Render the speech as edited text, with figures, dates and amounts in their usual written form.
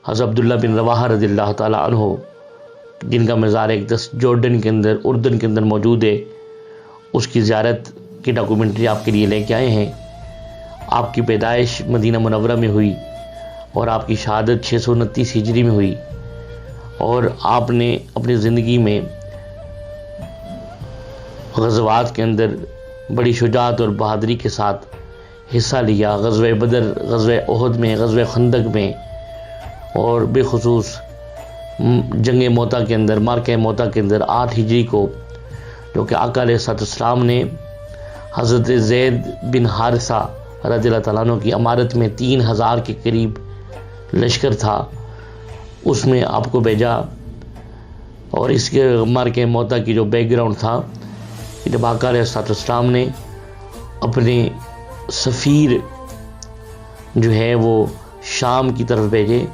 हज़रत अब्दुल्ला बिन रवाहा रज़ियल्लाहु ताला अन्हु, जिनका मज़ार अक़दस जॉर्डन के अंदर, उर्दन के अंदर मौजूद है, उसकी ज़ियारत की डॉक्यूमेंट्री आपके लिए लेके आए हैं। आपकी पैदाइश मदीना मुनव्वरा में हुई और आपकी शहादत 629 हिजरी में हुई, और आपने अपनी ज़िंदगी में ग़ज़वात के अंदर बड़ी शुजाअत और बहादुरी के साथ हिस्सा लिया। ग़ज़वे बदर, ग़ज़वे उहद में, ग़ज़वे खंदक में, और बेखुसूस जंग मोता के अंदर, मार्के मोता के अंदर 8 हिजरी को, जो कि आका अलैहिस्सलाम ने हज़रत ज़ैद बिन हारिसा रज़ियल्लाहु ताला अन्हु की अमारत में 3000 के करीब लश्कर था, उसमें आपको भेजा। और इसके मार्के मोता की जो बैकग्राउंड था, जब आका अलैहिस्सलाम ने अपने सफ़ीर जो है वो शाम की तरफ भेजे,